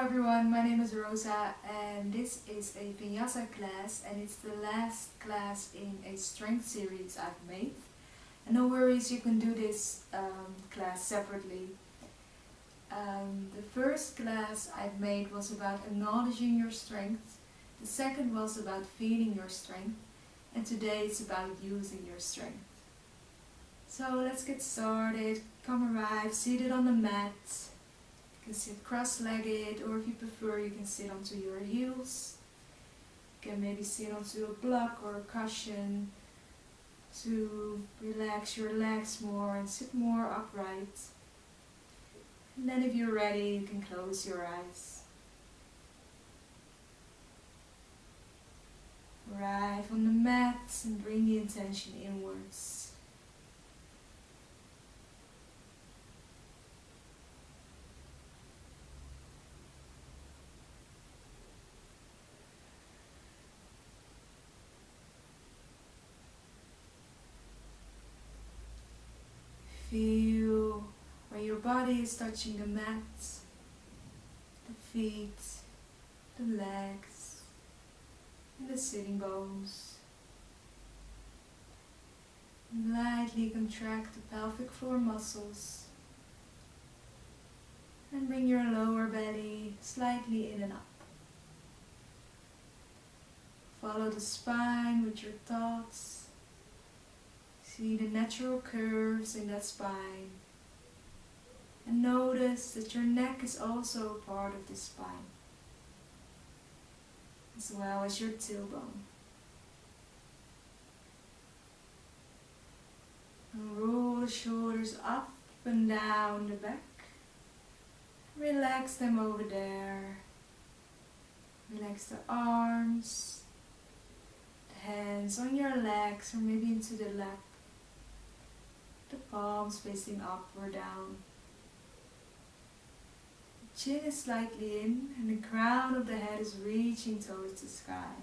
everyone, my name is Rosa and this is a Vinyasa class and it's the last class in a strength series I've made. And no worries, you can do this class separately. The first class I've made was about acknowledging your strength. The second was about feeling your strength. And today it's about using your strength. So let's get started. Come arrive, seated on the mat. You can sit cross-legged, or if you prefer you can sit onto your heels. You can maybe sit onto a block or a cushion to relax your legs more and sit more upright. And then if you're ready you can close your eyes. Arrive on the mat and bring the intention inwards. Feel where your body is touching the mat, the feet, the legs, and the sitting bones. And lightly contract the pelvic floor muscles and bring your lower belly slightly in and up. Follow the spine with your thoughts. See the natural curves in that spine. And notice that your neck is also a part of the spine, as well as your tailbone. And roll the shoulders up and down the back. Relax them over there. Relax the arms, the hands on your legs or maybe into the lap. The palms facing up or down. The chin is slightly in and the crown of the head is reaching towards the sky.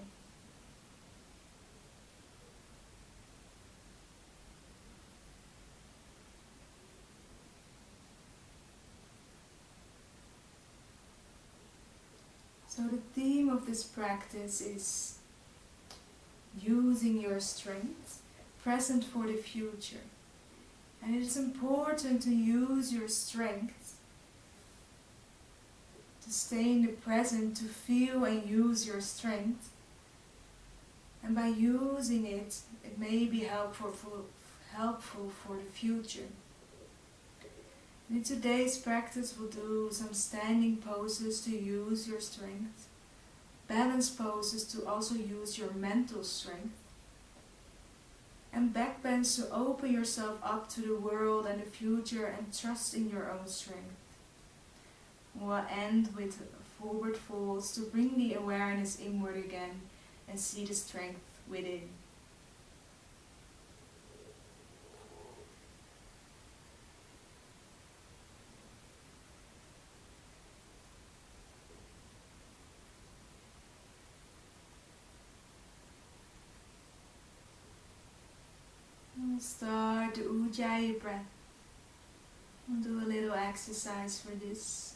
So the theme of this practice is using your strength, present for the future. And it is important to use your strength to stay in the present, to feel and use your strength. And by using it, it may be helpful for the future. And in today's practice we'll do some standing poses to use your strength, balance poses to also use your mental strength, and back bends to open yourself up to the world and the future and trust in your own strength. We'll end with forward folds to bring the awareness inward again and see the strength within. We'll start the Ujjayi breath. We'll do a little exercise for this.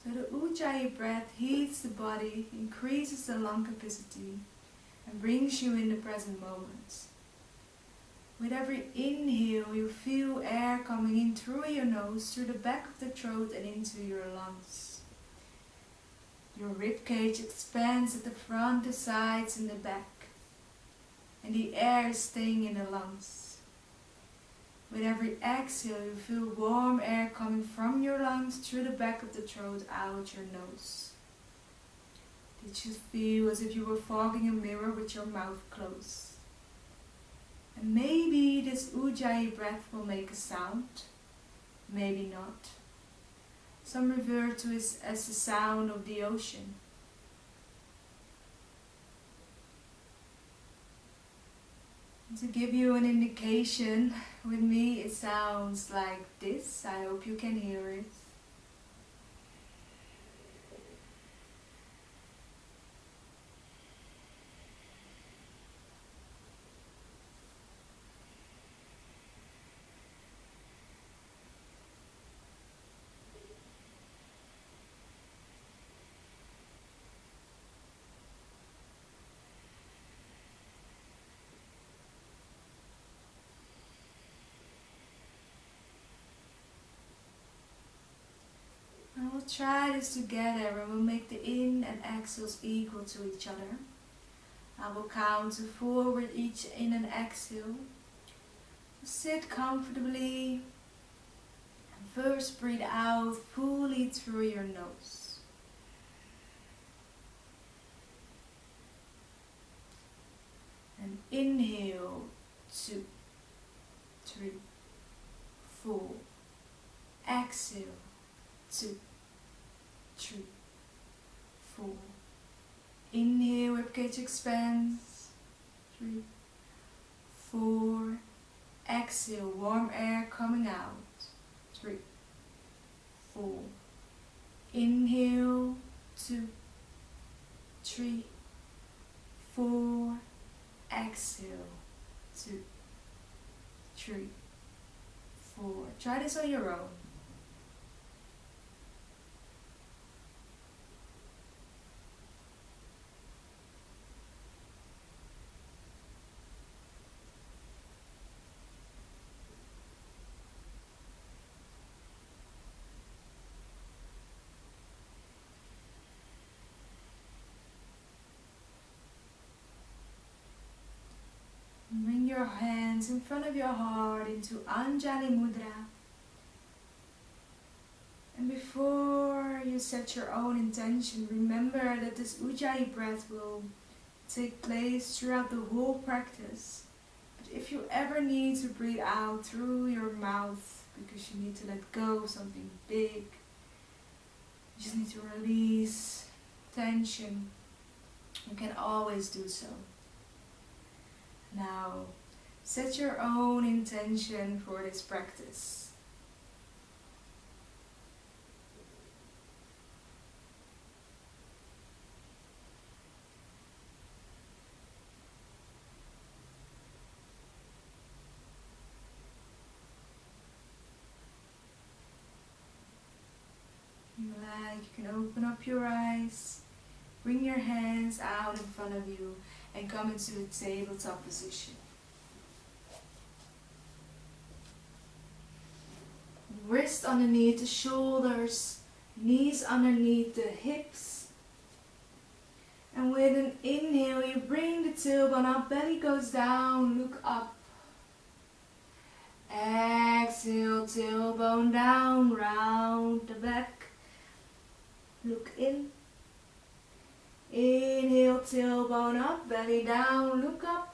So the Ujjayi breath heats the body, increases the lung capacity, and brings you in the present moment. With every inhale, you feel air coming in through your nose, through the back of the throat and into your lungs. Your rib cage expands at the front, the sides and the back. And the air is staying in the lungs. With every exhale you feel warm air coming from your lungs through the back of the throat out your nose. Did you feel as if you were fogging a mirror with your mouth closed? And maybe this Ujjayi breath will make a sound, maybe not. Some refer to it as the sound of the ocean. To give you an indication, with me it sounds like this. I hope you can hear it. try this together and we'll make the in and exhales equal to each other. I will count to 4 with each in and exhale. Sit comfortably and first breathe out fully through your nose. And inhale, 2, 3, 4. Exhale, 2, 3, 4. Inhale, ribcage expands. 3, 4. Exhale, warm air coming out. 3, 4. Inhale, 2, 3, 4. Exhale, 2, 3, 4. Try this on your own. Bring your hands in front of your heart into Anjali Mudra. And before you set your own intention, remember that this Ujjayi breath will take place throughout the whole practice. But if you ever need to breathe out through your mouth because you need to let go of something big, you just need to release tension, you can always do so. Now, set your own intention for this practice. If you like, you can open up your eyes, bring your hands out in front of you, and come into a tabletop position. Wrist underneath the shoulders, knees underneath the hips. And with an inhale, you bring the tailbone up, belly goes down, look up. Exhale, tailbone down, round the back. Look in. Inhale, tailbone up, belly down, look up.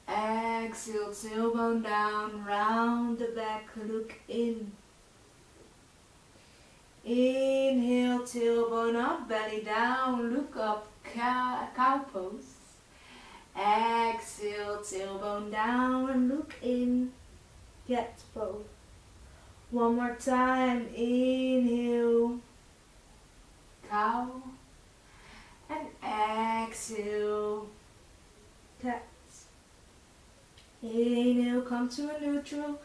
Exhale, tailbone down, round the back, look in. Inhale, tailbone up, belly down, look up, cow pose. Exhale, tailbone down and look in, cat pose. One more time, inhale, cow, and exhale, cat. Inhale, come to a neutral,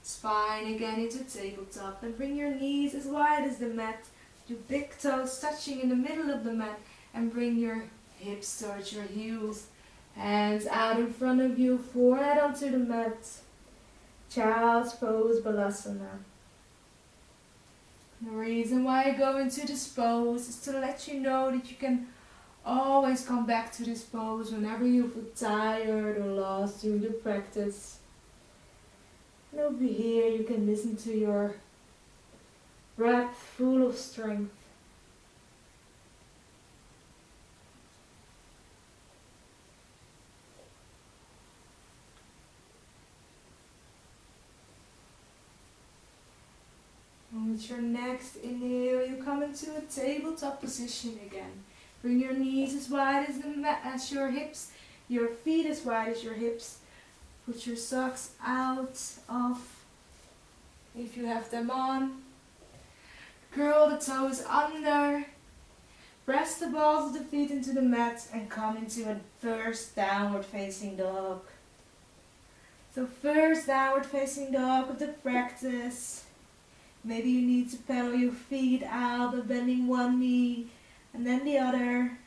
spine again into tabletop, and bring your knees as wide as the mat, your big toes touching in the middle of the mat, and bring your hips towards your heels, hands out in front of you, forehead onto the mat, child's pose, balasana. The reason why I go into this pose is to let you know that you can always come back to this pose whenever you feel tired or lost during the practice. And over here you can listen to your breath full of strength. And with your next inhale, you come into a tabletop position again. Bring your knees as wide as the mat, as your hips, your feet as wide as your hips. Put your socks out of, if you have them on. Curl the toes under. Press the balls of the feet into the mat and come into a first downward facing dog. So first downward facing dog of the practice. Maybe you need to pedal your feet out by bending one knee and then the other.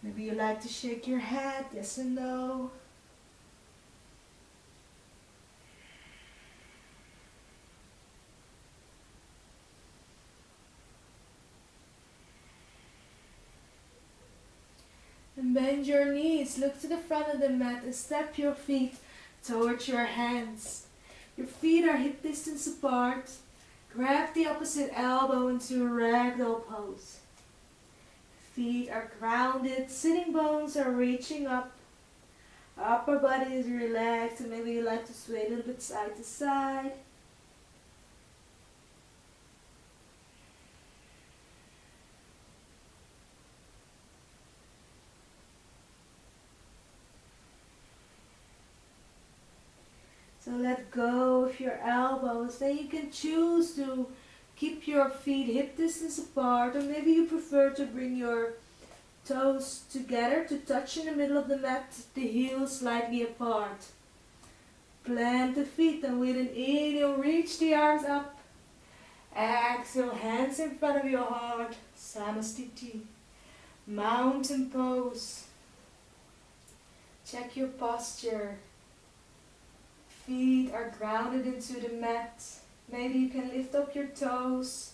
Maybe you like to shake your head, yes and no. Bend your knees, look to the front of the mat and step your feet towards your hands. Your feet are hip distance apart. Grab the opposite elbow into a ragdoll pose. Feet are grounded, sitting bones are reaching up. Upper body is relaxed and maybe you like to sway a little bit side to side. So let go of your elbows. Then you can choose to keep your feet hip distance apart, or maybe you prefer to bring your toes together to touch in the middle of the mat, the heels slightly apart. Plant the feet and with an inhale, reach the arms up. Exhale, hands in front of your heart. Samastiti. Mountain pose. Check your posture. Feet are grounded into the mat. Maybe you can lift up your toes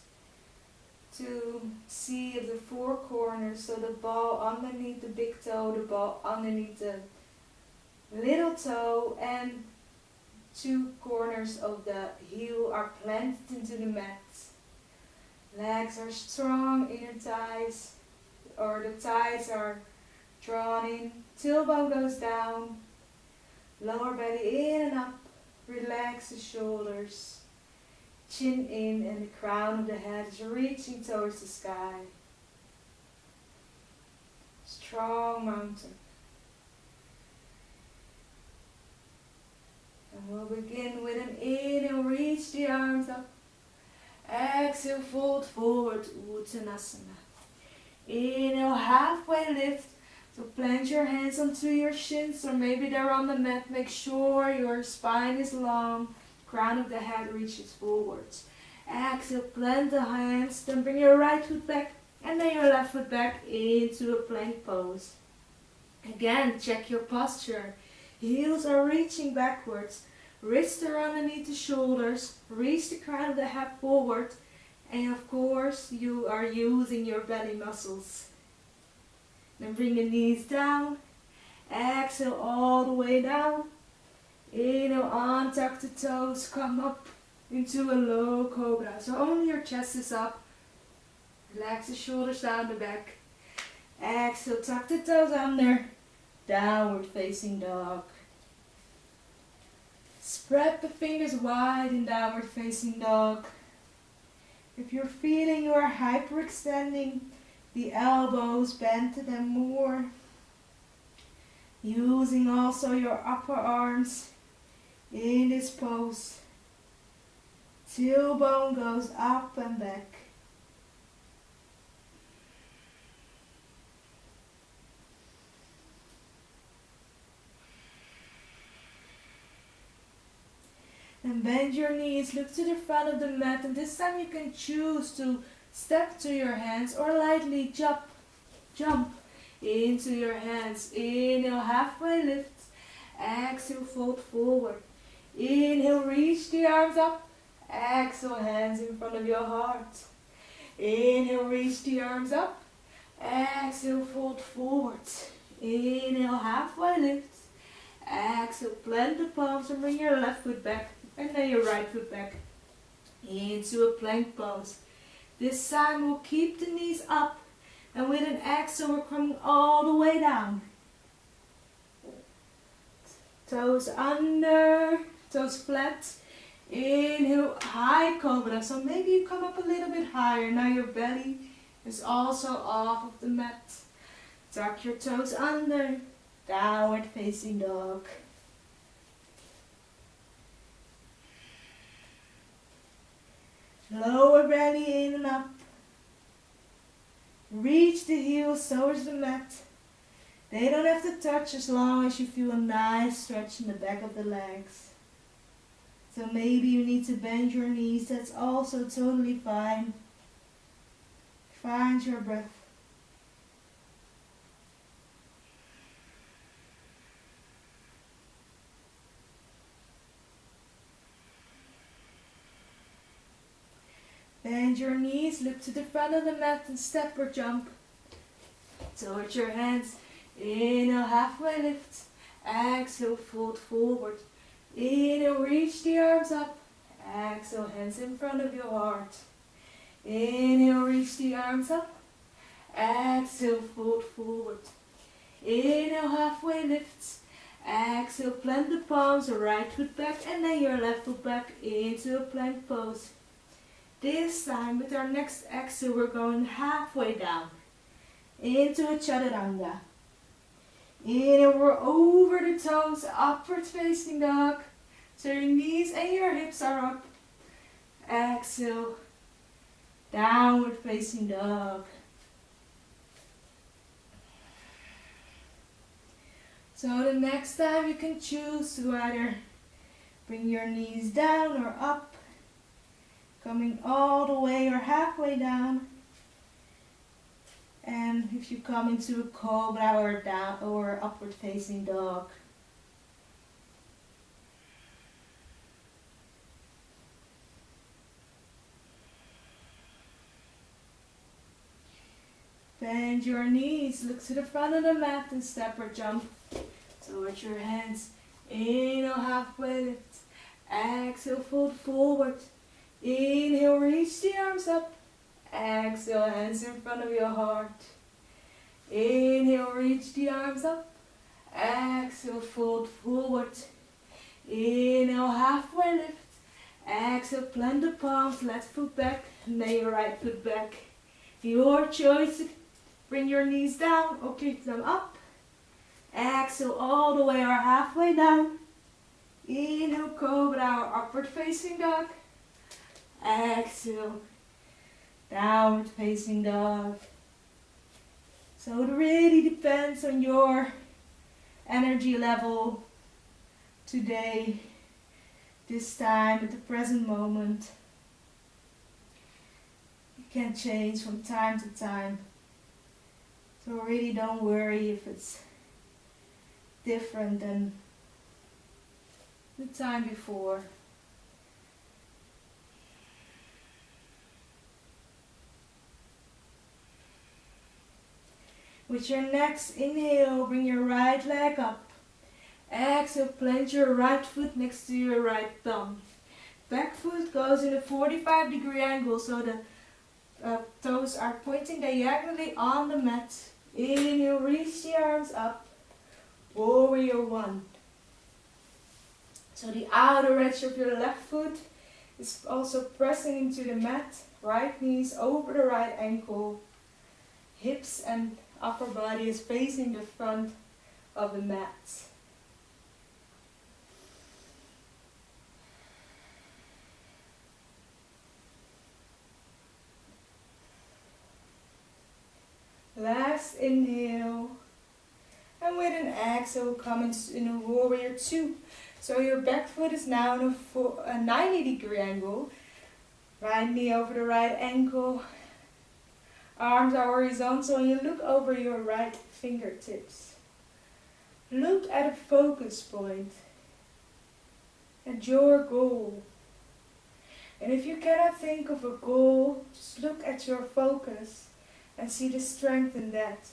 to see if the four corners, so the ball underneath the big toe, the ball underneath the little toe, and two corners of the heel are planted into the mat. Legs are strong, inner thighs, or the thighs are drawn in, tailbone goes down, lower belly in and up, relax the shoulders, chin in, and the crown of the head is reaching towards the sky. Strong mountain. And we'll begin with an inhale, reach the arms up. Exhale, fold forward, Uttanasana. Inhale, halfway lift. So plant your hands onto your shins, or maybe they're on the mat. Make sure your spine is long, crown of the head reaches forwards. Exhale, plant the hands, then bring your right foot back, and then your left foot back into a plank pose. Again, check your posture. Heels are reaching backwards, wrists are underneath the shoulders, reach the crown of the head forward, and of course you are using your belly muscles. Then bring the knees down, exhale all the way down, inhale, untuck the toes, come up into a low cobra. So only your chest is up, relax the shoulders down the back, exhale, tuck the toes under, downward facing dog. Spread the fingers wide in downward facing dog. If you're feeling you are hyperextending the elbows, bend to them more. Using also your upper arms in this pose. Tailbone goes up and back. And bend your knees, look to the front of the mat, and this time you can choose to step to your hands or lightly jump into your hands. Inhale, halfway lift. Exhale, fold forward. Inhale, reach the arms up. Exhale, hands in front of your heart. Inhale, reach the arms up. Exhale, fold forward. Inhale, halfway lift. Exhale, plant the palms and bring your left foot back. And then your right foot back into a plank pose. This time we'll keep the knees up, and with an exhale we're coming all the way down. Toes under, toes flat. Inhale, high cobra. So maybe you come up a little bit higher. Now your belly is also off of the mat. Tuck your toes under, downward facing dog. Lower belly in and up. Reach the heels towards the mat. They don't have to touch as long as you feel a nice stretch in the back of the legs. So maybe you need to bend your knees. That's also totally fine. Find your breath. Bend your knees, look to the front of the mat and step or jump towards your hands. Inhale, halfway lift. Exhale, fold forward. Inhale, reach the arms up. Exhale, hands in front of your heart. Inhale, reach the arms up. Exhale, fold forward. Inhale, halfway lift. Exhale, plant the palms, right foot back and then your left foot back into a plank pose. This time with our next exhale we're going halfway down into a chaturanga. Inhale, we're over the toes, upward facing dog. So your knees and your hips are up. Exhale, downward facing dog. So the next time you can choose to either bring your knees down or up, coming all the way or halfway down. And if you come into a cobra or down or upward facing dog. Bend your knees, look to the front of the mat and step or jump towards your hands. Inhale, halfway lift. Exhale, fold forward. Inhale, reach the arms up. Exhale, hands in front of your heart. Inhale, reach the arms up. Exhale, fold forward. Inhale, halfway lift. Exhale, plant the palms, left foot back, and then your right foot back. Your choice. Bring your knees down or keep them up. Exhale all the way or halfway down. Inhale, cobra or upward facing dog. Exhale, downward facing dog. So it really depends on your energy level today, this time, at the present moment. It can change from time to time. So really don't worry if it's different than the time before. With your next inhale, bring your right leg up. Exhale, plant your right foot next to your right thumb. Back foot goes in a 45-degree angle so the toes are pointing diagonally on the mat. Inhale, reach the arms up. Warrior one. So the outer edge of your left foot is also pressing into the mat. Right knees over the right ankle. Hips and upper body is facing the front of the mat. Last inhale. And with an exhale, come in a warrior two. So your back foot is now in a 90-degree angle. Right knee over the right ankle. Arms are horizontal and you look over your right fingertips. Look at a focus point. At your goal. And if you cannot think of a goal, just look at your focus and see the strength in that.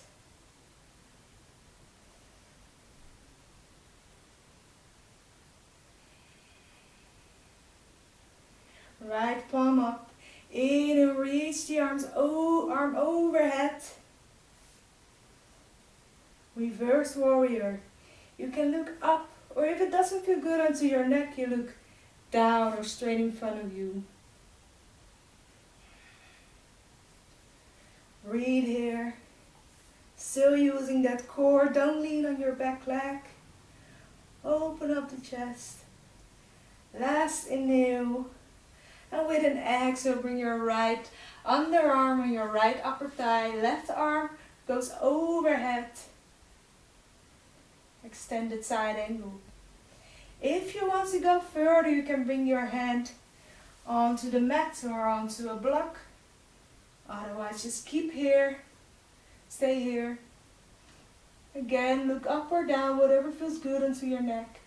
Right palm up. Inhale, reach the arm overhead. Reverse warrior. You can look up, or if it doesn't feel good onto your neck, you look down or straight in front of you. Breathe here. Still using that core. Don't lean on your back leg. Open up the chest. Last inhale. And with an exhale, bring your right underarm on your right upper thigh. Left arm goes overhead. Extended side angle. If you want to go further, you can bring your hand onto the mat or onto a block. Otherwise, just keep here. Stay here. Again, look up or down, whatever feels good onto your neck.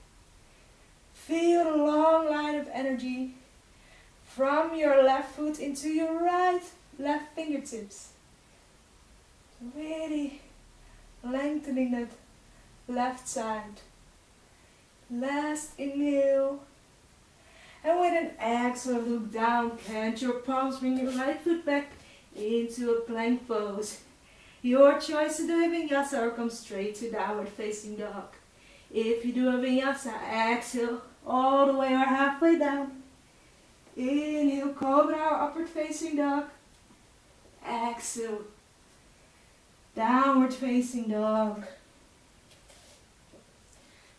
Feel the long line of energy from your left foot into your left fingertips. Really lengthening that left side. Last inhale. And with an exhale, look down, plant your palms, bring your right foot back into a plank pose. Your choice to do a vinyasa or come straight to downward facing dog. If you do a vinyasa, exhale all the way or halfway down. Inhale, cobra or upward facing dog. Exhale, downward facing dog.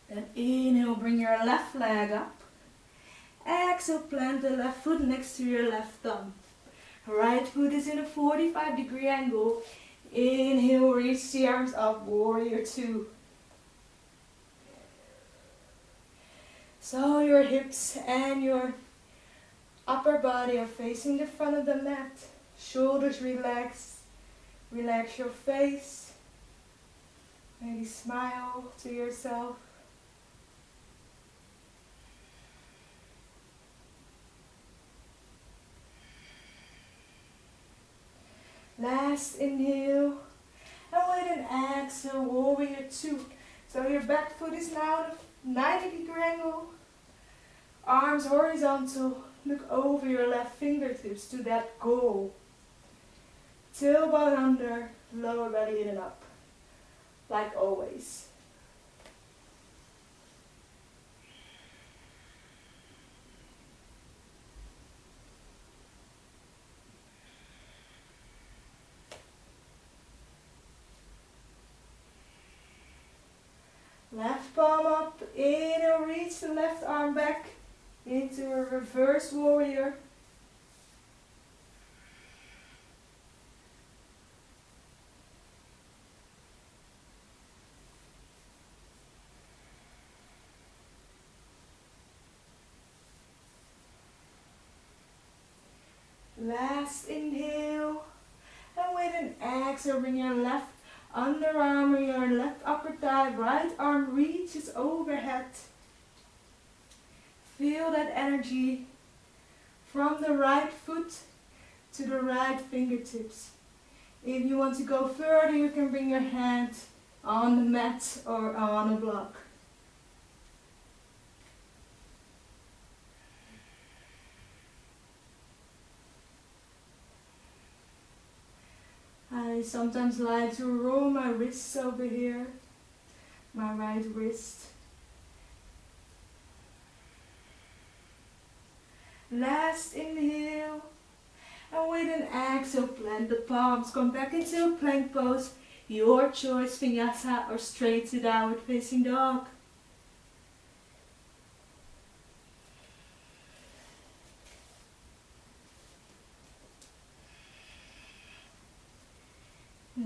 Then inhale, bring your left leg up. Exhale, plant the left foot next to your left thumb. Right foot is in a 45-degree angle. Inhale, reach the arms up, warrior two. So your hips and your upper body are facing the front of the mat. Shoulders relax. Relax your face. Maybe smile to yourself. Last inhale, and with an exhale, warrior two. So your back foot is now at a 90-degree angle. Arms horizontal. Look over your left fingertips to that goal. Tailbone under, lower belly in and up. Like always. Left palm up, inhale, reach the left arm back into a reverse warrior. Last inhale, and with an exhale, bring your left underarm or your left upper thigh, right arm reaches overhead. Feel that energy from the right foot to the right fingertips. If you want to go further, you can bring your hand on the mat or on a block. I sometimes like to roll my wrists over here, my right wrist. Last inhale, and with an exhale, plant the palms, come back into a plank pose. Your choice, vinyasa or straight to downward facing dog.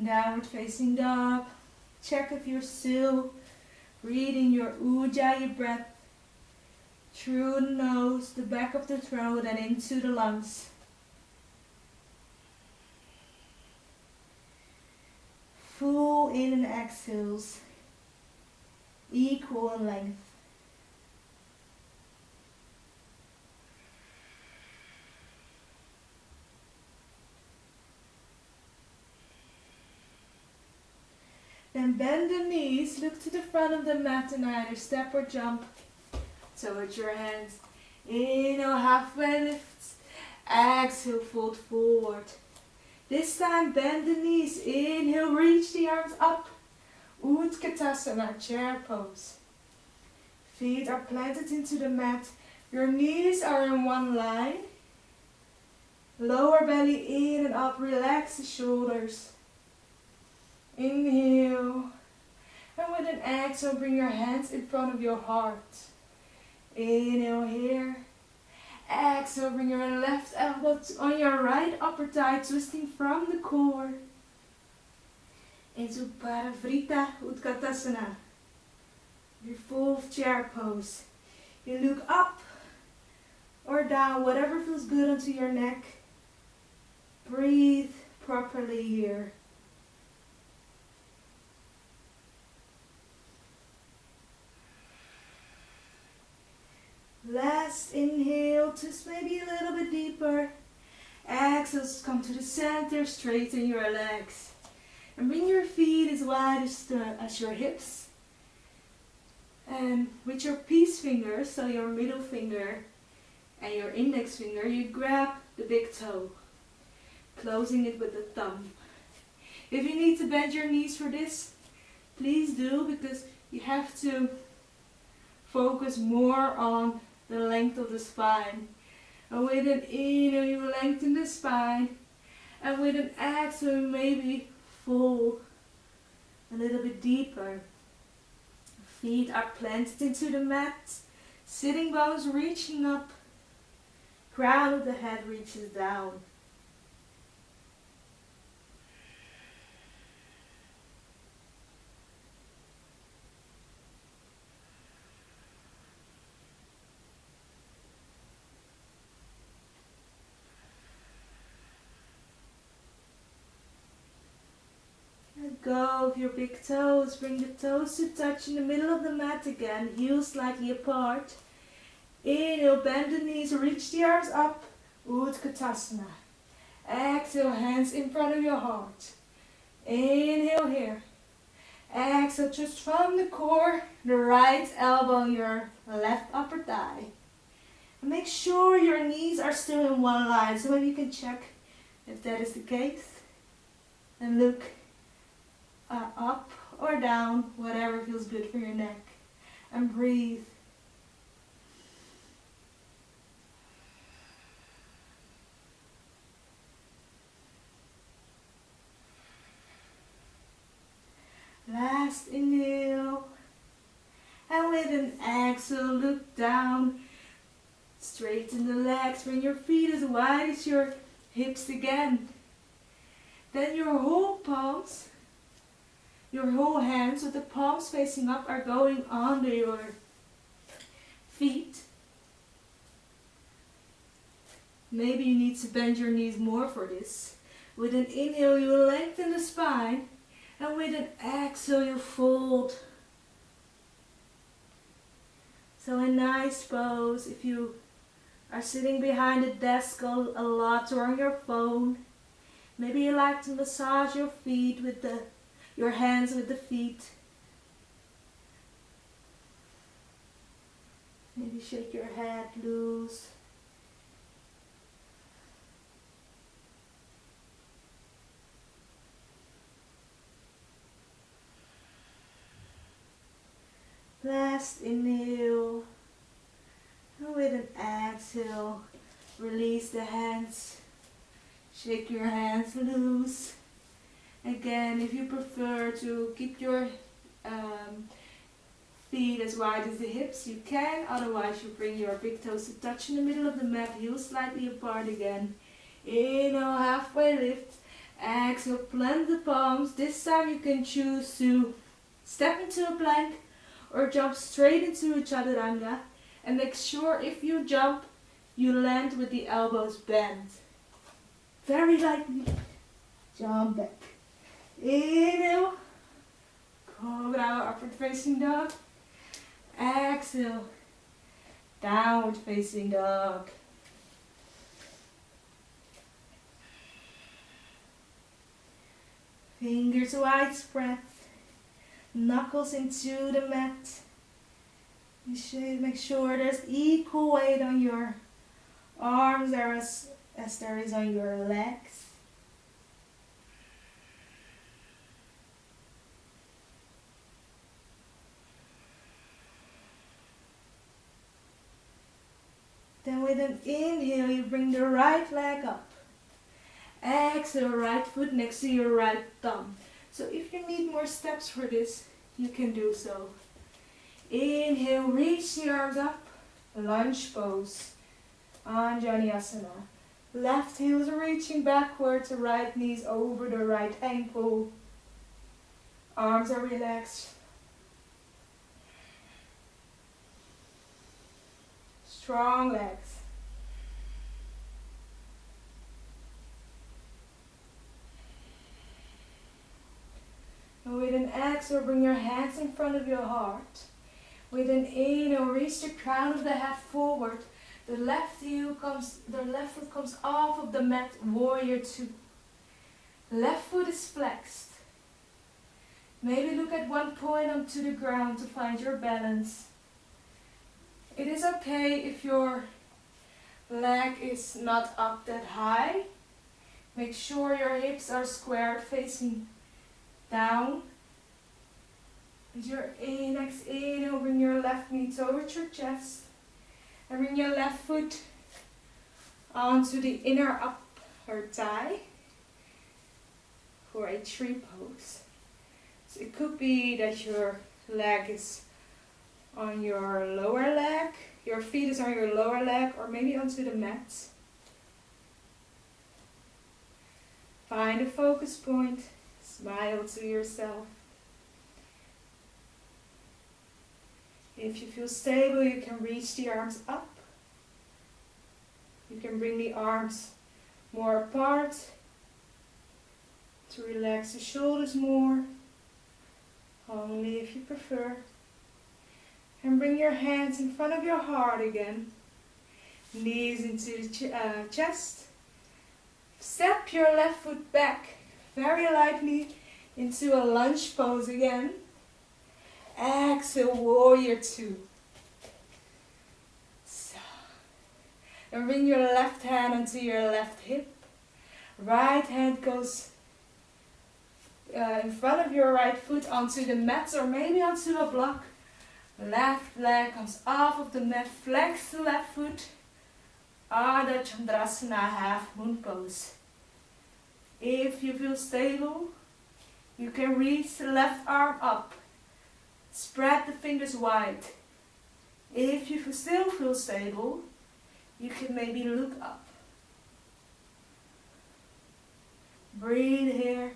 Downward facing dog. Check if you're still breathing your ujjayi breath through the nose, the back of the throat, and into the lungs. Full in and exhales, equal in length. Then bend the knees, look to the front of the mat and either step or jump towards your hands. Inhale, halfway lift. Exhale, fold forward. This time bend the knees. Inhale, reach the arms up. Utkatasana, chair pose. Feet are planted into the mat. Your knees are in one line. Lower belly in and up. Relax the shoulders. Inhale, and with an exhale, bring your hands in front of your heart. Inhale here. Exhale, bring your left elbow on your right upper thigh, twisting from the core into Parivrita Utkatasana, your full chair pose. You look up or down, whatever feels good onto your neck. Breathe properly here. Last inhale, twist maybe a little bit deeper. Exhale, come to the center, straighten your legs. And bring your feet as wide as your hips. And with your peace fingers, so your middle finger and your index finger, you grab the big toe, closing it with the thumb. If you need to bend your knees for this, please do, because you have to focus more on the length of the spine. And with an inhale, you lengthen the spine. And with an exhale, maybe fall a little bit deeper. Feet are planted into the mat. Sitting bones reaching up. Crown of the head reaches down. Let go of your big toes. Bring the toes to touch in the middle of the mat again. Heels slightly apart. Inhale, bend the knees, reach the arms up. Utkatasana. Exhale, hands in front of your heart. Inhale here. Exhale, just from the core, the right elbow on your left upper thigh. And make sure your knees are still in one line, so maybe you can check if that is the case. And look up or down, whatever feels good for your neck. And breathe. Last inhale. And with an exhale, look down. Straighten the legs. Bring your feet as wide as your hips again. Then your whole palms, your whole hands with the palms facing up are going under your feet. Maybe you need to bend your knees more for this. With an inhale, you lengthen the spine. And with an exhale, you fold. So a nice pose. If you are sitting behind a desk a lot or on your phone, maybe you like to massage your feet with your hands with the feet. Maybe shake your head loose. Last inhale, and with an exhale, release the hands, shake your hands loose. Again, if you prefer to keep your feet as wide as the hips, you can. Otherwise, you bring your big toes to touch in the middle of the mat, heels slightly apart again. Inhale, halfway lift. Exhale, plant the palms. This time you can choose to step into a plank or jump straight into a chaturanga, and make sure if you jump, you land with the elbows bent. Very lightly. Jump back. Inhale. Cobra, upward facing dog. Exhale. Downward facing dog. Fingers widespread. Knuckles into the mat. You should make sure there's equal weight on your arms as there is on your legs. Then with an inhale, you bring the right leg up. Exhale, right foot next to your right thumb. So if you need more steps for this, you can do so. Inhale, reach the arms up. Lunge pose. Vinyasa. Left heels reaching backwards, the right knees over the right ankle. Arms are relaxed. Strong legs. And with an exhale, bring your hands in front of your heart. With an inhale, reach the crown of the head forward. The left foot comes off of the mat, warrior two. Left foot is flexed. Maybe look at one point onto the ground to find your balance. It is okay if your leg is not up that high. Make sure your hips are squared facing down. As your next inhale, bring your left knee towards your chest. And bring your left foot onto the inner upper thigh for a tree pose. So it could be that your leg is on your lower leg, your feet is on your lower leg, or maybe onto the mat. Find a focus point, smile to yourself. If you feel stable, you can reach the arms up. You can bring the arms more apart to relax the shoulders more, only if you prefer. And bring your hands in front of your heart again. Knees into the chest. Step your left foot back very lightly into a lunge pose again. Exhale, warrior two. So. And bring your left hand onto your left hip. Right hand goes in front of your right foot onto the mat or maybe onto a block. Left leg comes off of the mat, flex the left foot. Ardha Chandrasana, half moon pose. If you feel stable, you can reach the left arm up. Spread the fingers wide. If you still feel stable, you can maybe look up. Breathe here.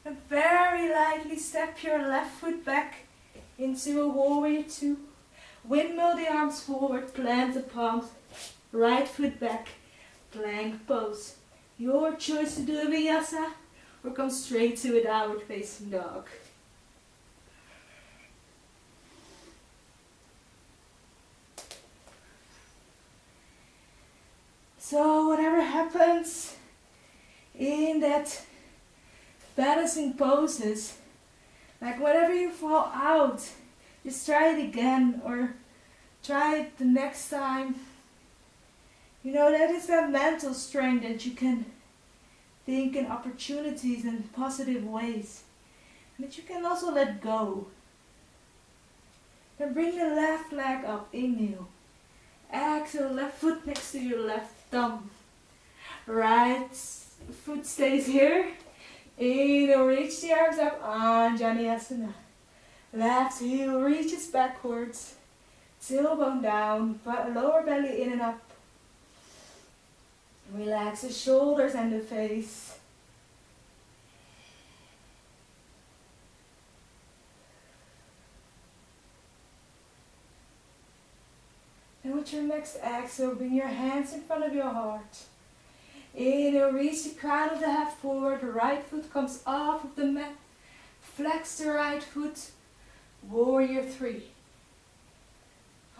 And very lightly step your left foot back into a warrior two. Windmill the arms forward, plant the palms, right foot back, plank pose. Your choice to do a Vinyasa or come straight to a downward facing dog. So whatever happens in that balancing poses, like whenever you fall out, just try it again or try it the next time. You know, that is that mental strength that you can think in opportunities and positive ways. And that you can also let go. Then bring your left leg up, inhale. Exhale, left foot next to your left thumb. Right foot stays here. Inhale, reach the arms up, Anjaneyasana. Left heel reaches backwards. Tailbone down, lower belly in and up. Relax the shoulders and the face. And with your next exhale, bring your hands in front of your heart. Inhale, reach the crown of the head forward. The right foot comes off of the mat. Flex the right foot. Warrior three.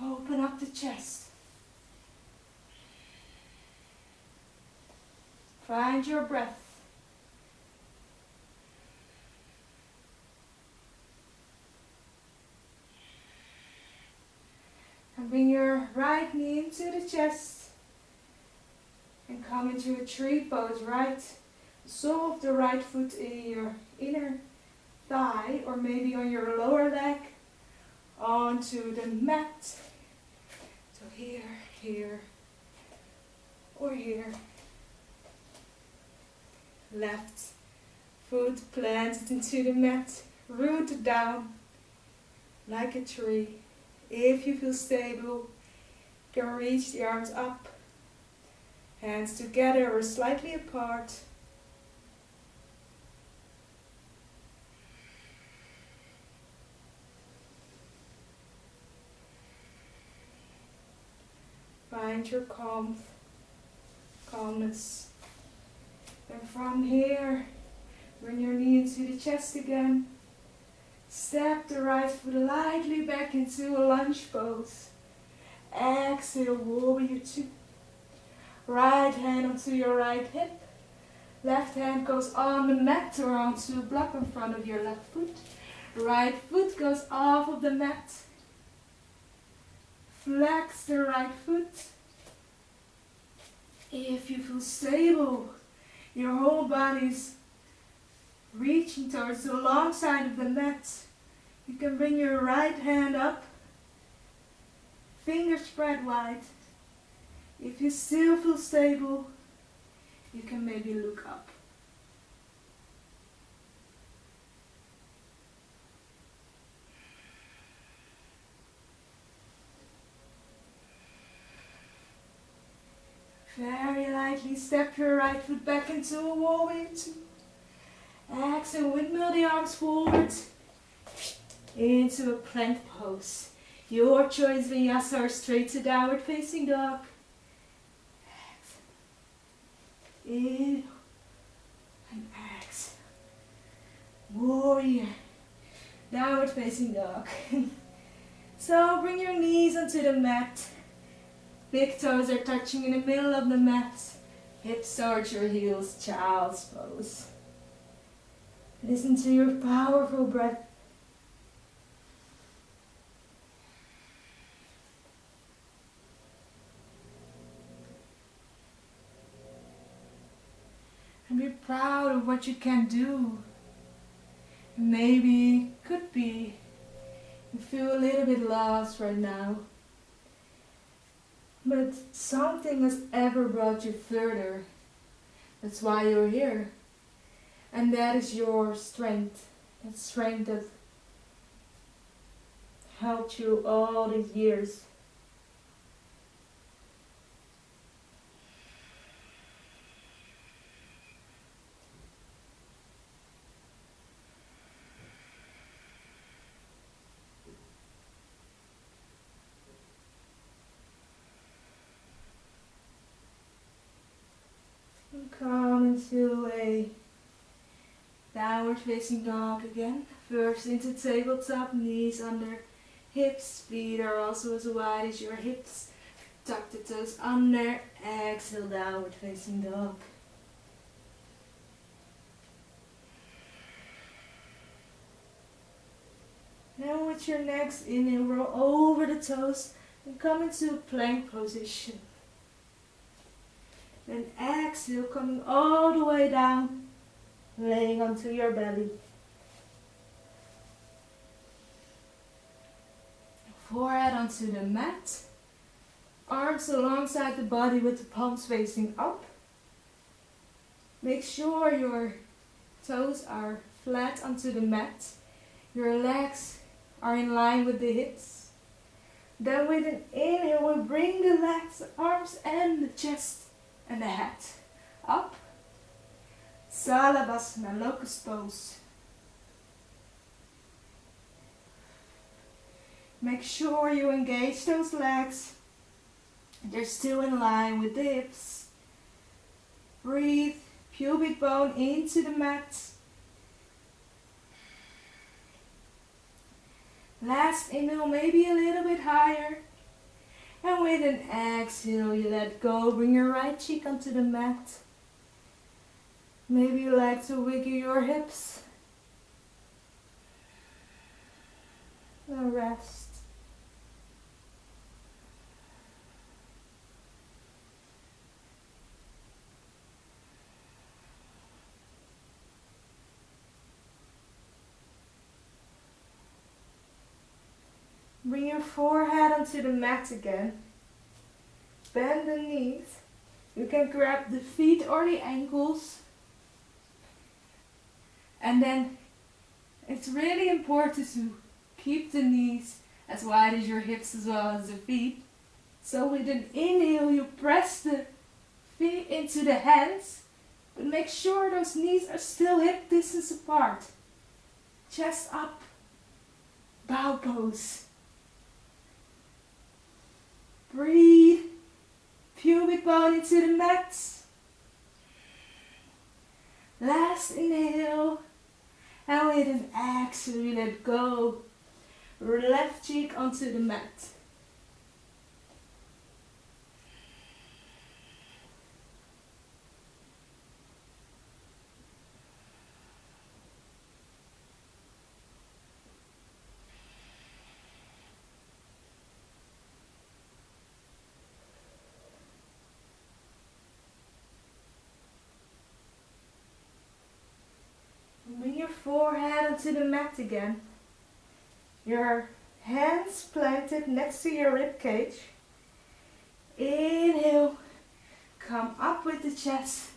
Open up the chest. Find your breath. And bring your right knee into the chest. And come into a tree pose. Right sole of the right foot in your inner thigh or maybe on your lower leg onto the mat. So here, here, or here. Left foot planted into the mat, rooted down like a tree. If you feel stable, you can reach the arms up, hands together or slightly apart. Find your calmness. And from here, bring your knee into the chest again. Step the right foot lightly back into a lunge pose. Exhale, warrior two. Right hand onto your right hip. Left hand goes on the mat or onto a block in front of your left foot. Right foot goes off of the mat. Flex the right foot. If you feel stable, your whole body's reaching towards the long side of the mat. You can bring your right hand up, fingers spread wide. If you still feel stable, you can maybe look up. Very lightly step your right foot back into a warrior two. Exhale, windmill the arms forward into a plank pose. Your choice, Vinyasa, or straight to downward facing dog. Inhale and exhale. Warrior. Downward facing dog. So bring your knees onto the mat. Big toes are touching in the middle of the mat. Hips towards your heels, child's pose. Listen to your powerful breath. And be proud of what you can do. Maybe, could be, you feel a little bit lost right now. But something has ever brought you further. That's why you're here. And that is your strength. That strength that helped you all these years. And come into a downward facing dog again. First into tabletop, knees under hips, feet are also as wide as your hips. Tuck the toes under, exhale, downward facing dog. Now with your next inhale, roll over the toes and come into a plank position. Then exhale, coming all the way down, laying onto your belly. Forehead onto the mat. Arms alongside the body with the palms facing up. Make sure your toes are flat onto the mat. Your legs are in line with the hips. Then with an inhale, we'll bring the legs, arms and the chest and the head up. Salabhasana, locust pose. Make sure you engage those legs. They're still in line with the hips. Breathe, pubic bone into the mat. Last inhale, maybe a little bit higher. And with an exhale, you let go. Bring your right cheek onto the mat. Maybe you like to wiggle your hips. Now rest. Bring your forehead onto the mat again. Bend the knees. You can grab the feet or the ankles. And then it's really important to keep the knees as wide as your hips as well as the feet. So with an inhale, you press the feet into the hands, but make sure those knees are still hip distance apart. Chest up, bow pose. Breathe, pubic bone into the mat. Last inhale, and with an exhale, you let go. Left cheek onto the mat. onto the mat again. Your hands planted next to your rib cage. Inhale, come up with the chest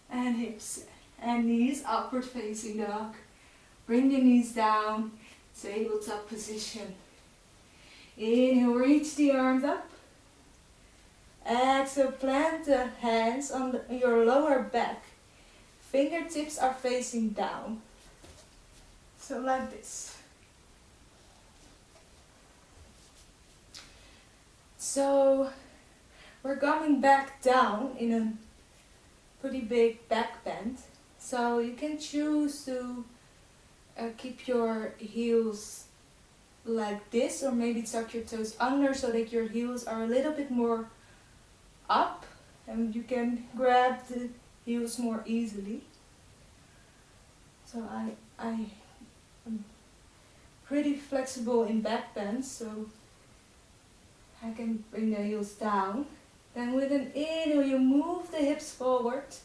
and hips and knees, upward facing dog. Bring the knees down, tabletop position. Inhale, reach the arms up. Exhale, plant the hands on your lower back. Fingertips are facing down. So like this. So we're coming back down in a pretty big back bend. So you can choose to keep your heels like this, or maybe tuck your toes under so that your heels are a little bit more up and you can grab the heels more easily. So I'm pretty flexible in back bends, so I can bring the heels down. Then with an inhale, you move the hips forward,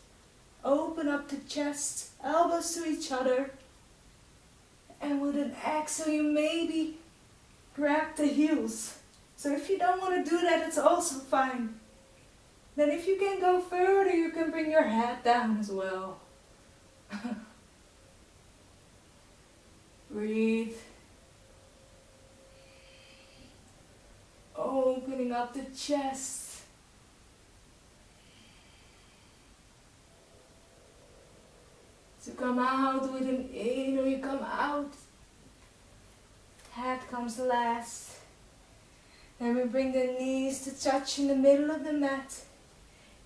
open up the chest, elbows to each other. And with an exhale, you maybe grab the heels. So if you don't want to do that, it's also fine. Then if you can go further, you can bring your head down as well. Breathe. Opening up the chest. So come out with an inhale, you come out. Head comes last. Then we bring the knees to touch in the middle of the mat.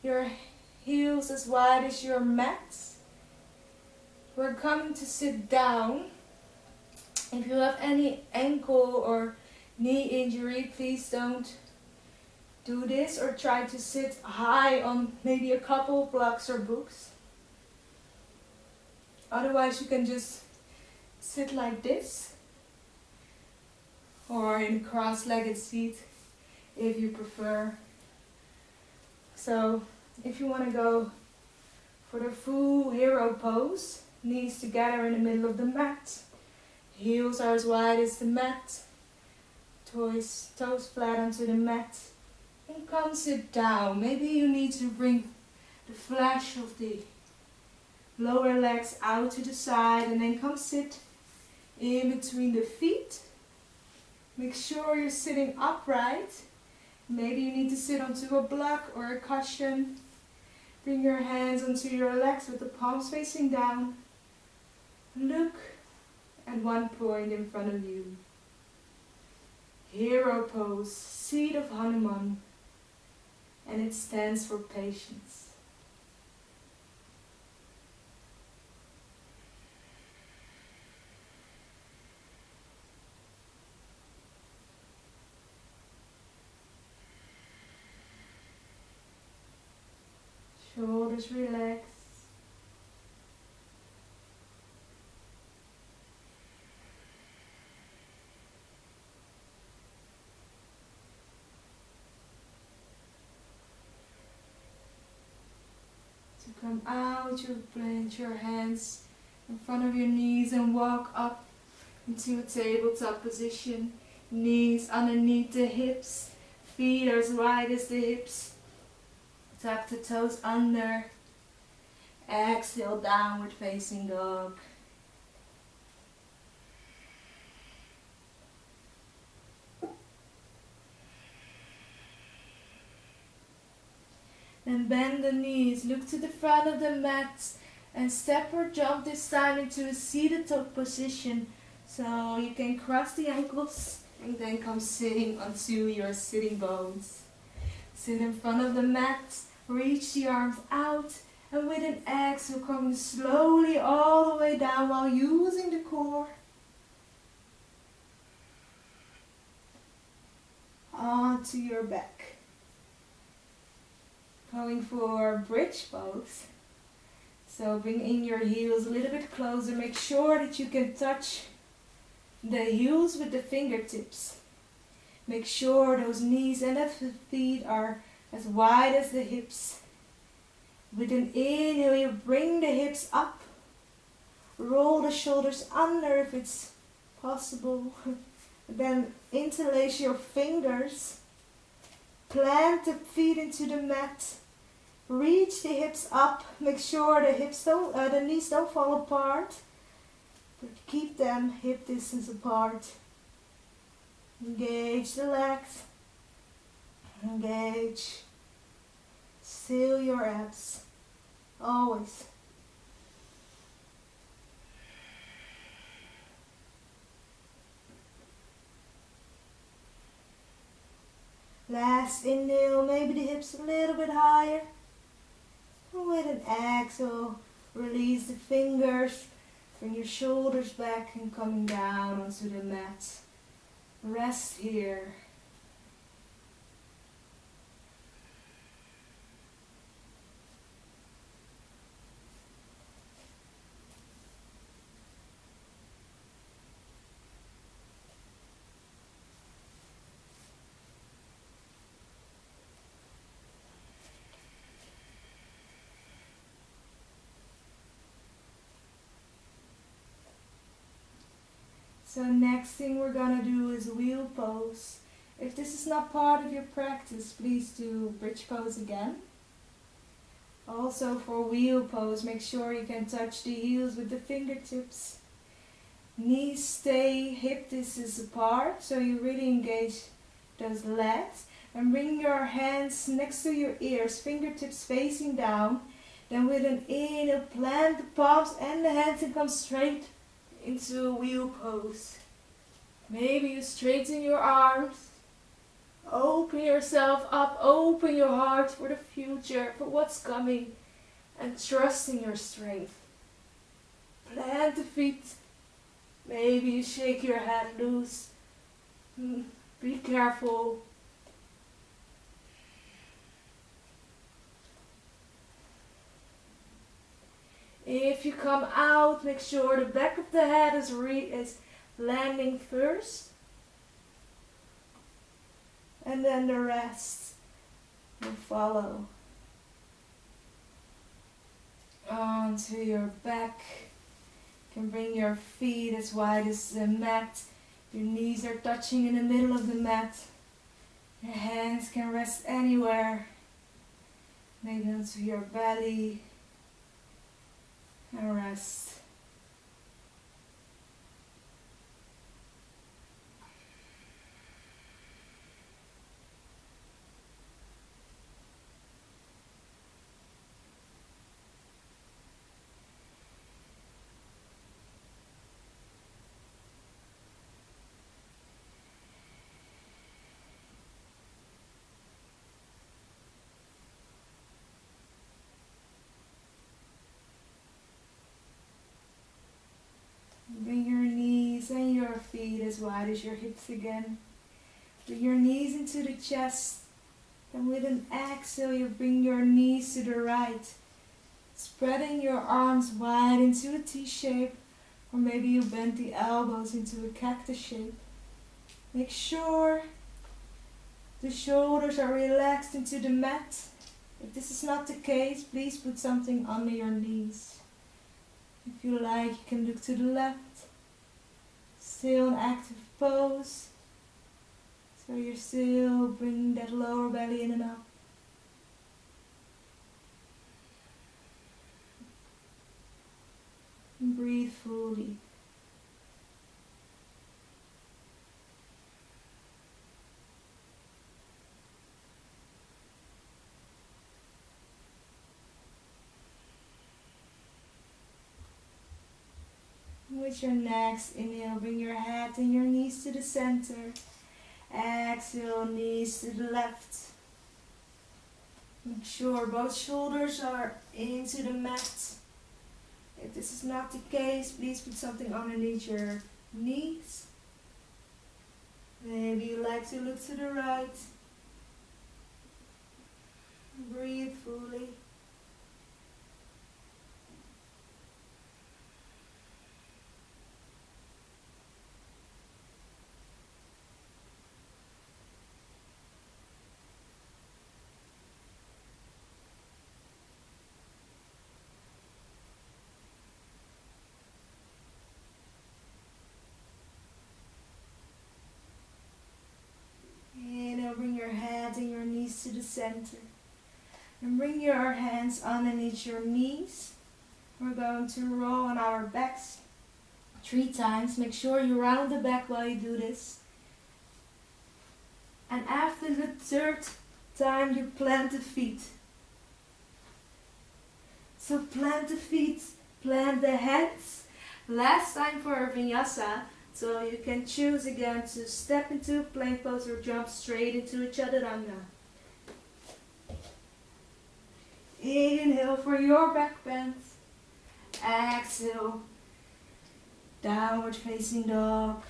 Your heels as wide as your mat. We're coming to sit down. If you have any ankle or knee injury, please don't do this, or try to sit high on maybe a couple of blocks or books. Otherwise you can just sit like this, or in a cross-legged seat if you prefer. So if you want to go for the full hero pose, knees together in the middle of the mat, heels are as wide as the mat, toes flat onto the mat, and come sit down. Maybe you need to bring the flash of the lower legs out to the side, and then come sit in between the feet. Make sure you're sitting upright. Maybe you need to sit onto a block or a cushion. Bring your hands onto your legs with the palms facing down. Look at one point in front of you. Hero pose, seat of Hanuman, and it stands for patience. Shoulders relaxed. To come out, you plant your hands in front of your knees and walk up into a tabletop position. Knees underneath the hips, feet are as wide as the hips. Tuck the toes under. Exhale, downward facing dog. Then bend the knees, look to the front of the mat, and step or jump this time into a seated top position. So you can cross the ankles and then come sitting onto your sitting bones. Sit in front of the mat. Reach the arms out, and with an exhale, coming slowly all the way down while using the core. Onto your back. Going for bridge pose. So bring in your heels a little bit closer. Make sure that you can touch the heels with the fingertips. Make sure those knees and the feet are as wide as the hips. With an inhale, you bring the hips up, Roll the shoulders under if it's possible. Then interlace your fingers. Plant the feet into the mat. Reach the hips up. Make sure the knees don't fall apart. But keep them hip distance apart. Engage the legs. Engage. Seal your abs. Always. Last inhale, maybe the hips a little bit higher. And with an exhale, release the fingers. Bring your shoulders back and coming down onto the mat. Rest here. So next thing we're gonna do is wheel pose. If this is not part of your practice, please do bridge pose again. Also for wheel pose, make sure you can touch the heels with the fingertips. Knees stay hip distance apart, so you really engage those legs. And bring your hands next to your ears, fingertips facing down. Then with an inhale, plant the palms and the hands and come straight into a wheel pose. Maybe you straighten your arms. Open yourself up, open your heart for the future, for what's coming, and trust in your strength. Plant the feet. Maybe you shake your head loose. Be careful. If you come out, make sure the back of the head is landing first. And then the rest will follow. Onto your back. You can bring your feet as wide as the mat. Your knees are touching in the middle of the mat. Your hands can rest anywhere. Maybe onto your belly. And rest. Bring your knees and your feet as wide as your hips again. Bring your knees into the chest. And with an exhale, you bring your knees to the right. Spreading your arms wide into a T shape. Or maybe you bend the elbows into a cactus shape. Make sure the shoulders are relaxed into the mat. If this is not the case, please put something under your knees. If you like, you can look to the left. Still an active pose. So you're still bringing that lower belly in and up. And breathe fully. With your next inhale, bring your head and your knees to the center. Exhale, knees to the left. Make sure both shoulders are into the mat. If this is not the case, please put something underneath your knees. Maybe you like to look to the right. Breathe fully. knees to the center. And bring your hands underneath your knees. We're going to roll on our backs 3 times. Make sure you round the back while you do this. And after the 3rd time, you plant the feet. So plant the feet, plant the hands. Last time for our Vinyasa. So you can choose again to step into a plank pose or jump straight into a chaturanga. Inhale for your back bend. Exhale, downward facing dog.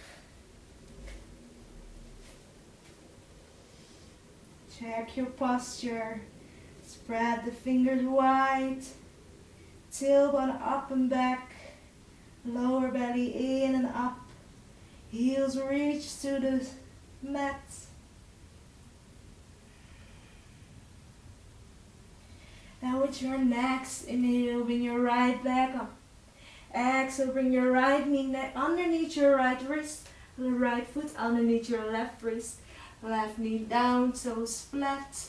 Check your posture. Spread the fingers wide. Tailbone up and back. Lower belly in and up. Heels reach to the mat. Now with your next inhale, bring your right leg up. Exhale, bring your right knee underneath your right wrist. The right foot underneath your left wrist. Left knee down, toes flat.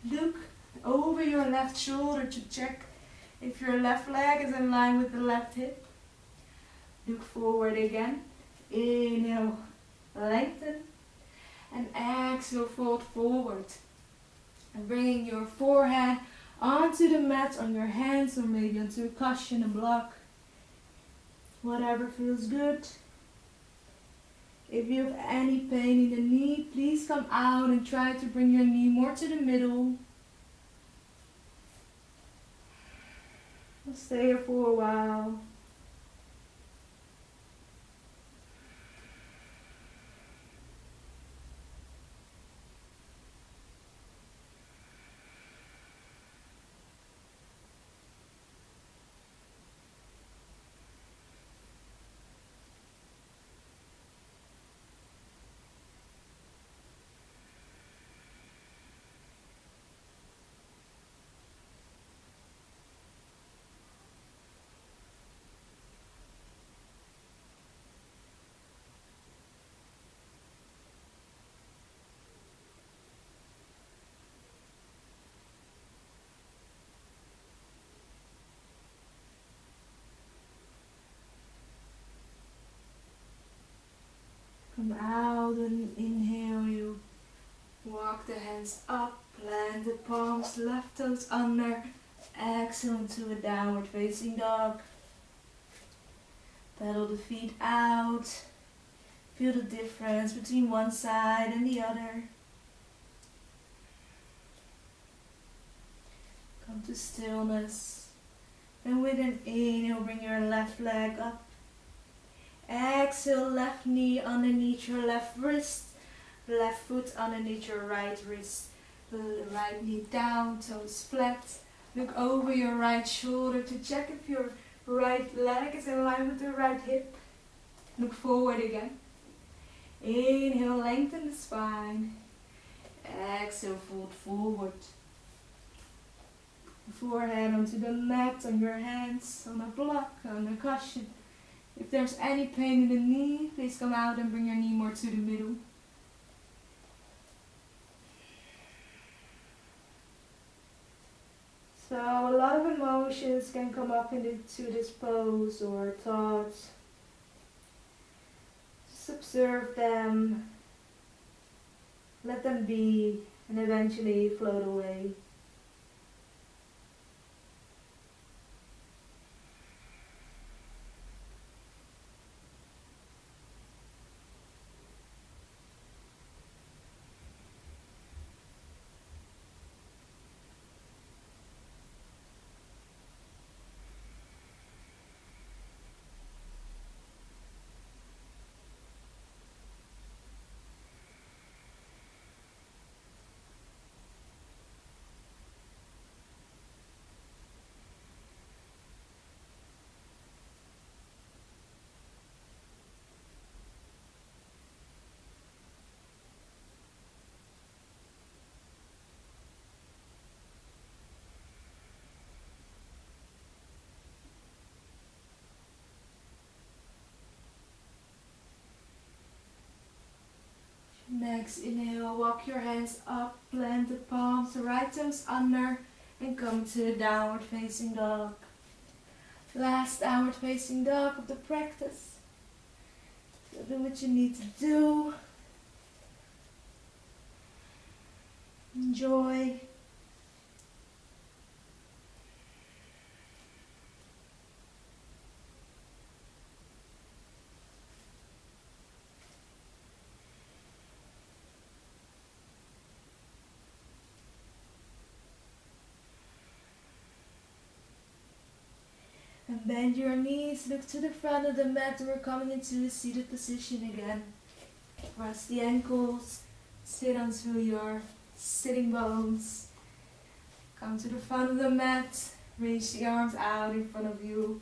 Look over your left shoulder to check if your left leg is in line with the left hip. Look forward again. Inhale, lengthen. And exhale, fold forward. And bringing your forehead onto the mat on your hands or maybe onto a cushion, a block. Whatever feels good. If you have any pain in the knee, please come out and try to bring your knee more to the middle. We'll stay here for a while. Come out and inhale, you walk the hands up, plant the palms, left toes under, exhale into a downward facing dog. Pedal the feet out, feel the difference between one side and the other. Come to stillness, and with an inhale bring your left leg up. Exhale, left knee underneath your left wrist, left foot underneath your right wrist, the right knee down, toes flat. Look over your right shoulder to check if your right leg is in line with the right hip. Look forward again. Inhale, lengthen the spine. Exhale, fold forward. Forehead onto the mat, on your hands, on a block, on a cushion. If there's any pain in the knee, please come out and bring your knee more to the middle. So a lot of emotions can come up into this pose or thoughts. Just observe them, let them be, and eventually float away. Next inhale, So walk your hands up, plant the palms, the right toes under, and come to the downward facing dog. Last downward facing dog of the practice. So do what you need to do. Enjoy. And bend your knees, look to the front of the mat. We're coming into a seated position again. Cross the ankles, sit onto your sitting bones. Come to the front of the mat, reach the arms out in front of you.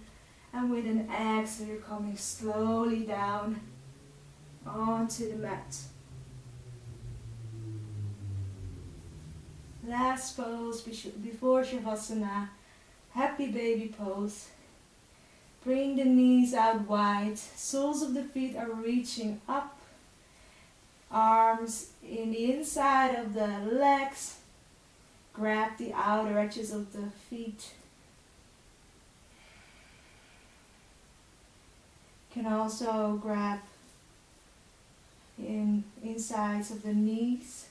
And with an exhale, you're coming slowly down onto the mat. Last pose before Shavasana, happy baby pose. Bring the knees out wide, soles of the feet are reaching up, arms in the inside of the legs, grab the outer edges of the feet. You can also grab in insides of the knees.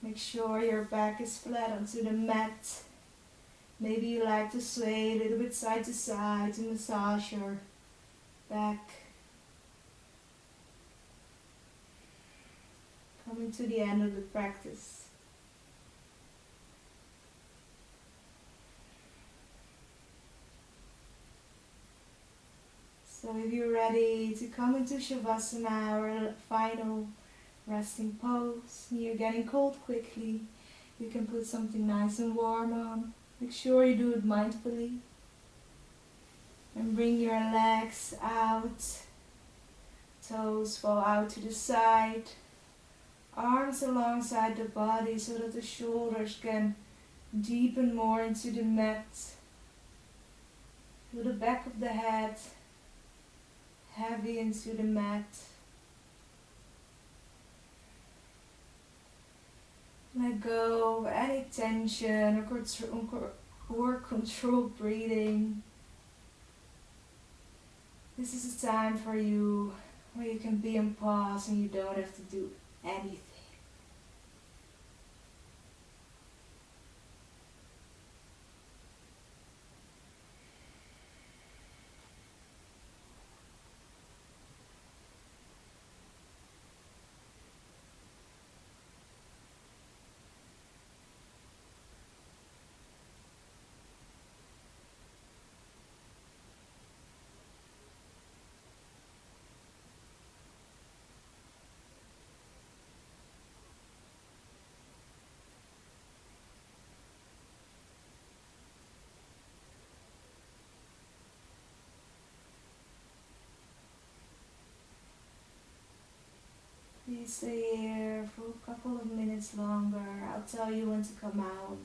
Make sure your back is flat onto the mat. Maybe you like to sway a little bit side to side to massage your back. Coming to the end of the practice. So if you're ready to come into Shavasana, our final resting pose, and you're getting cold quickly, you can put something nice and warm on. Make sure you do it mindfully. And bring your legs out. Toes fall out to the side. Arms alongside the body so that the shoulders can deepen more into the mat. Feel the back of the head heavy into the mat. Let go of any tension or controlled breathing. This is a time for you where you can be in pause and you don't have to do anything. Please stay here for a couple of minutes longer. I'll tell you when to come out.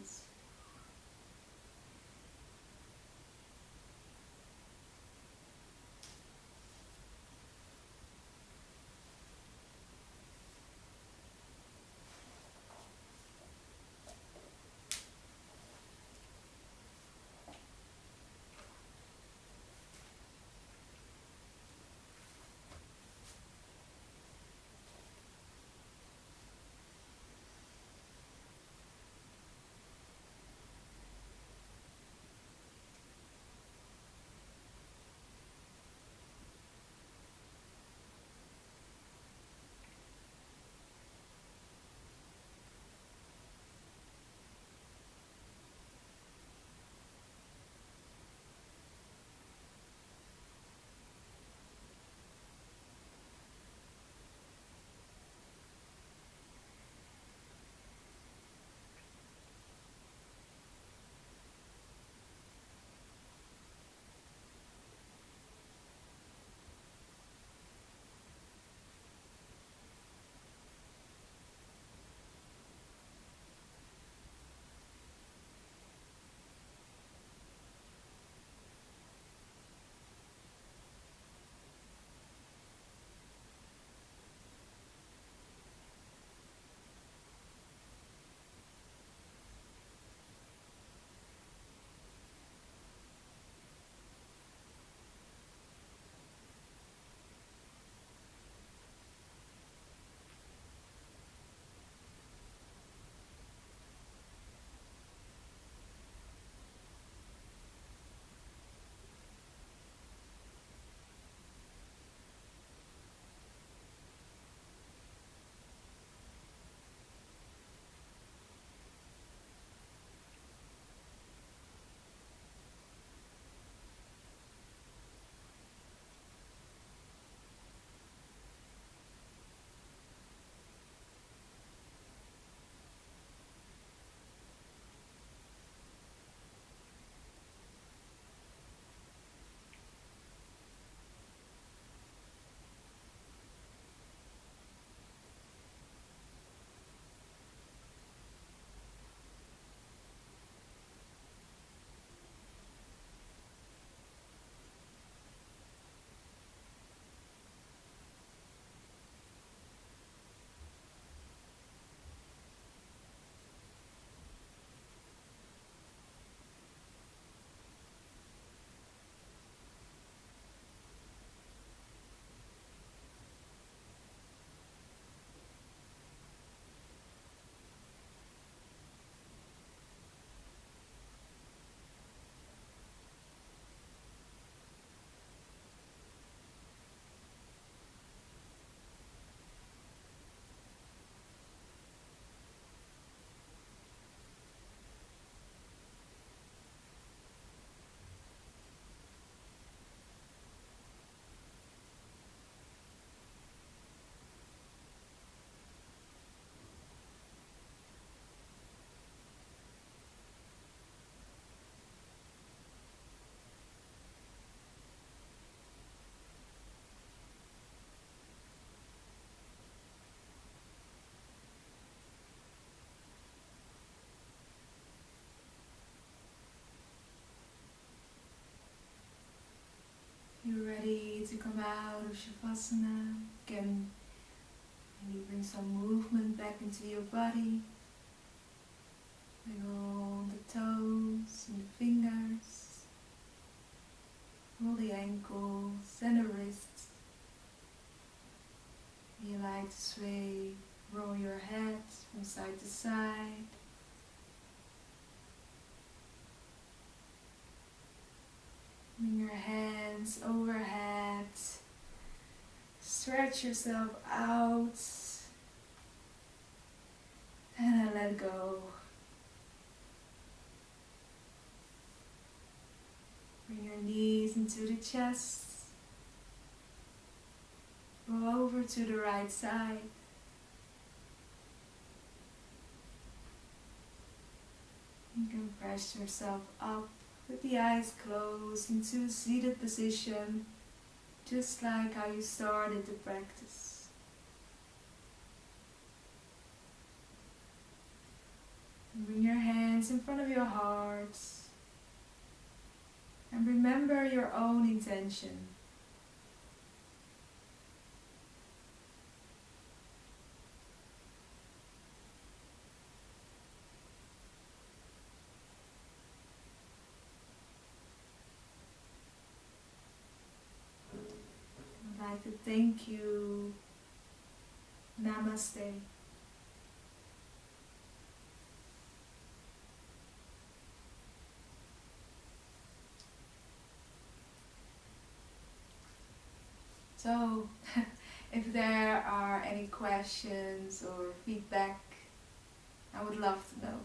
out of Shavasana. Again, maybe bring some movement back into your body. Wiggle the toes and the fingers. Roll the ankles and the wrists. You like to sway, roll your head from side to side. Bring your hands overhead. Stretch yourself out. And then let go. Bring your knees into the chest. Roll over to the right side. You can press yourself up with the eyes closed into a seated position, just like how you started the practice. And bring your hands in front of your heart and remember your own intention. I'd like to thank you. Namaste. So, if there are any questions or feedback, I would love to know.